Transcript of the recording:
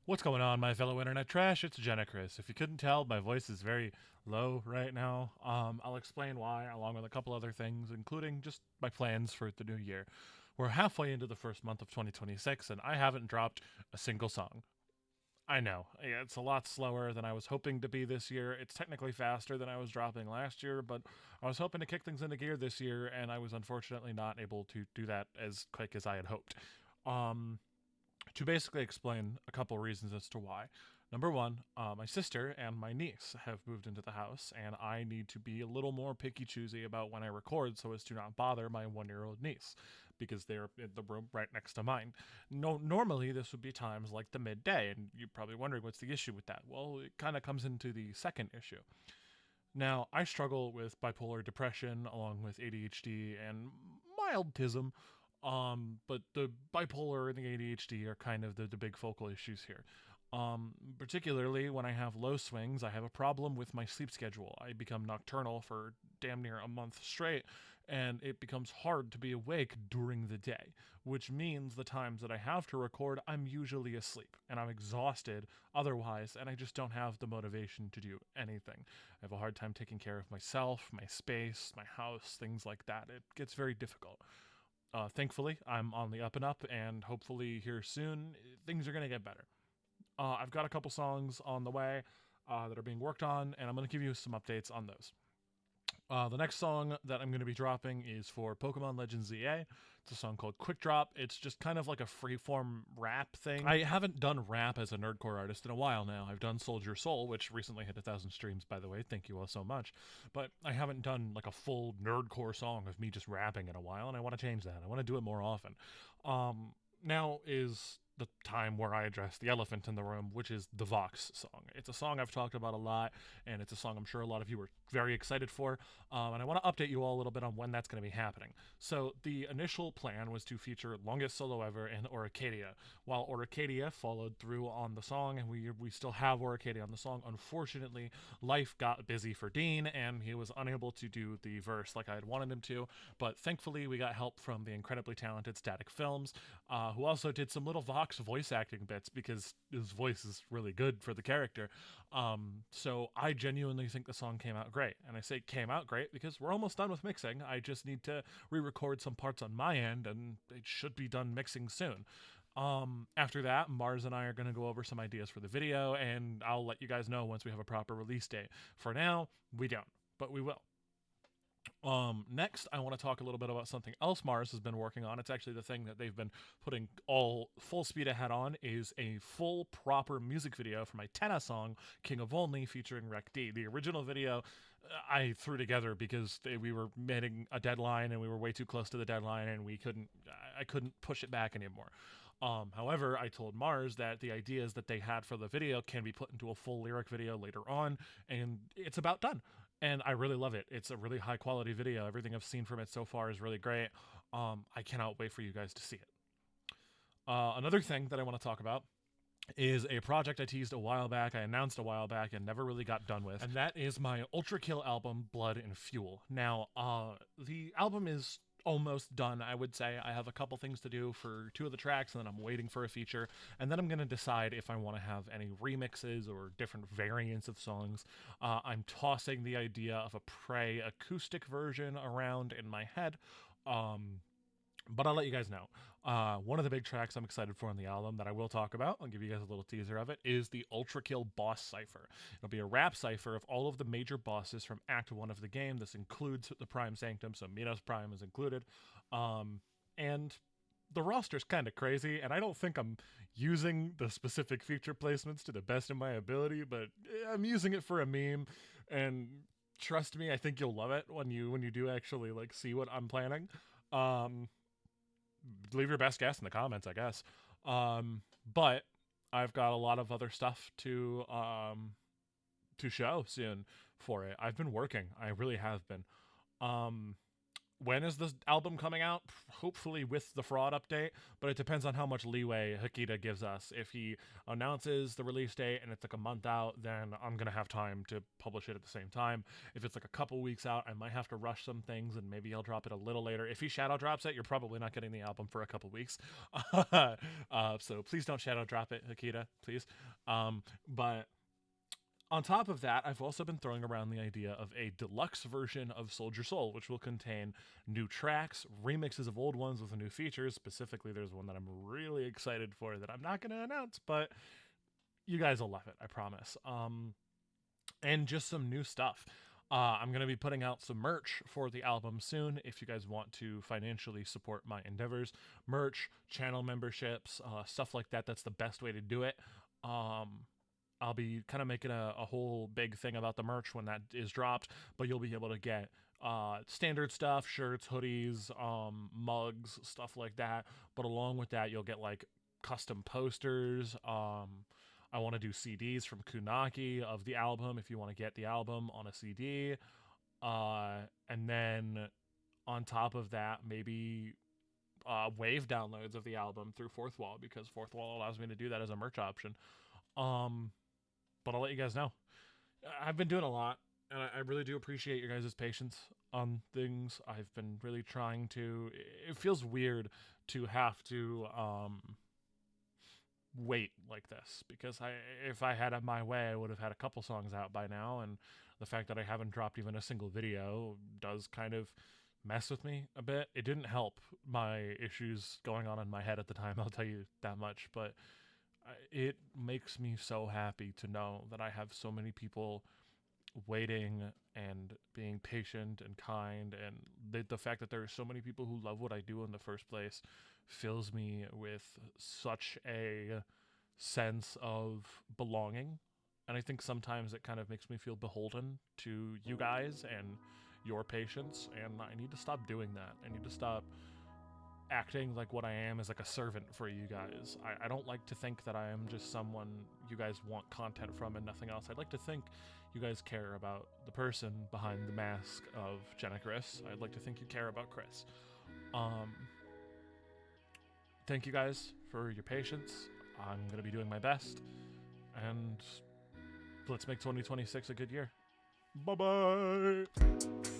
What's going on, my fellow internet trash? It's Genichris. If you couldn't tell, my voice is very low right now. I'll explain why, along with a couple other things, including just my plans for the new year. We're halfway into the first month of 2026, and I haven't dropped a single song. I know, it's a lot slower than I was hoping to be this year. It's technically faster than I was dropping last year, but I was hoping to kick things into gear this year, and I was unfortunately not able to do that as quick as I had hoped. Um, to basically explain a couple reasons as to why. Number one, my sister and my niece have moved into the house, and I need to be a little more picky choosy about when I record so as to not bother my 1 year old niece because they're in the room right next to mine. No, normally this would be times like the midday, and you're probably wondering what's the issue with that. Well, it kind of comes into the second issue. Now, I struggle with bipolar depression along with ADHD and mild tism, but the bipolar and the ADHD are kind of the big focal issues here. Particularly when I have low swings, I have a problem with my sleep schedule. I become nocturnal for damn near a month straight, and it becomes hard to be awake during the day, which means the times that I have to record, I'm usually asleep, and I'm exhausted otherwise, and I just don't have the motivation to do anything. I have a hard time taking care of myself, my space, my house, things like that. It gets very difficult. Thankfully, I'm on the up and up, and hopefully, here soon, things are going to get better. I've got a couple songs on the way that are being worked on, and I'm going to give you some updates on those. The next song that I'm going to be dropping is for Pokemon Legends ZA. It's a song called Quick Drop. It's just kind of like a freeform rap thing. I haven't done rap as a nerdcore artist in a while now. I've done Soldier Soul, which recently hit 1,000 streams, by the way. Thank you all so much. But I haven't done like a full nerdcore song of me just rapping in a while, and I want to change that. I want to do it more often. Now is the time where I address the elephant in the room, which is the Vox song. It's a song I've talked about a lot, and it's a song I'm sure a lot of you are very excited for. And I want to update you all a little bit on when that's going to be happening. So the initial plan was to feature Longest Solo Ever and Oracadia. While Oracadia followed through on the song, and we still have Oracadia on the song, unfortunately, life got busy for Dean, and he was unable to do the verse like I had wanted him to. But thankfully, we got help from the incredibly talented Static Films, who also did some little Vox voice acting bits because his voice is really good for the character. So I genuinely think the song came out great. And I say came out great because we're almost done with mixing. I just need to re record some parts on my end, and it should be done mixing soon. After that, Mars and I are going to go over some ideas for the video, and I'll let you guys know once we have a proper release date. For now, we don't, but we will. Next, I want to talk a little bit about something else Mars has been working on. It's actually the thing that they've been putting all full speed ahead on is a full proper music video for my Tenna song King of Only featuring Rec D. The original video I threw together because we were meeting a deadline and we were way too close to the deadline and I couldn't push it back anymore. However, I told Mars that the ideas that they had for the video can be put into a full lyric video later on, and it's about done. And I really love it. It's a really high quality video. Everything I've seen from it so far is really great. I cannot wait for you guys to see it. Another thing that I want to talk about is a project I teased a while back, I announced a while back, and never really got done with, and that is my Ultra Kill album, Blood and Fuel. Now, the album is almost done, I would say. I have a couple things to do for two of the tracks, and then I'm waiting for a feature, and then I'm going to decide if I want to have any remixes or different variants of songs. I'm tossing the idea of a Prey acoustic version around in my head. But I'll let you guys know. One of the big tracks I'm excited for on the album that I will talk about, I'll give you guys a little teaser of it, is the Ultra Kill Boss Cypher. It'll be a rap cypher of all of the major bosses from Act 1 of the game. This includes the Prime Sanctum, so Minos Prime is included. And the roster's kind of crazy, and I don't think I'm using the specific feature placements to the best of my ability, but I'm using it for a meme, and trust me, I think you'll love it when you do actually like see what I'm planning. Leave your best guess in the comments, I guess. But I've got a lot of other stuff to show soon for it. I've been working. I really have been. when is this album coming out? Hopefully with the fraud update, but it depends on how much leeway Hikita gives us. If he announces the release date and it's like a month out, then I'm gonna have time to publish it at the same time. If it's like a couple weeks out, I might have to rush some things and maybe I'll drop it a little later. If he shadow drops it, you're probably not getting the album for a couple weeks. So please don't shadow drop it, Hikita, please. But on top of that, I've also been throwing around the idea of a deluxe version of Soldier Soul, which will contain new tracks, remixes of old ones with new features. Specifically, there's one that I'm really excited for that I'm not going to announce, but you guys will love it, I promise. And just some new stuff. I'm going to be putting out some merch for the album soon if you guys want to financially support my endeavors. Merch, channel memberships, stuff like that. That's the best way to do it. I'll be kind of making a whole big thing about the merch when that is dropped, but you'll be able to get standard stuff, shirts, hoodies, mugs, stuff like that. But along with that, you'll get like custom posters. I want to do CDs from Kunaki of the album if you want to get the album on a CD. And then on top of that, maybe wave downloads of the album through Fourth Wall, because Fourth Wall allows me to do that as a merch option. But I'll let you guys know. I've been doing a lot, and I really do appreciate your guys' patience on things. I've been really trying to. It feels weird to have to wait like this, because if I had it my way, I would have had a couple songs out by now, and the fact that I haven't dropped even a single video does kind of mess with me a bit. It didn't help my issues going on in my head at the time, I'll tell you that much, but it makes me so happy to know that I have so many people waiting and being patient and kind, and the fact that there are so many people who love what I do in the first place fills me with such a sense of belonging. And I think sometimes it kind of makes me feel beholden to you guys and your patience, and I need to stop doing that. I need to stop acting like what I am is like a servant for you guys. I don't like to think that I am just someone you guys want content from and nothing else. I'd like to think you guys care about the person behind the mask of Genichris. I'd like to think you care about Chris. Thank you guys for your patience. I'm going to be doing my best, and let's make 2026 a good year. Bye-bye!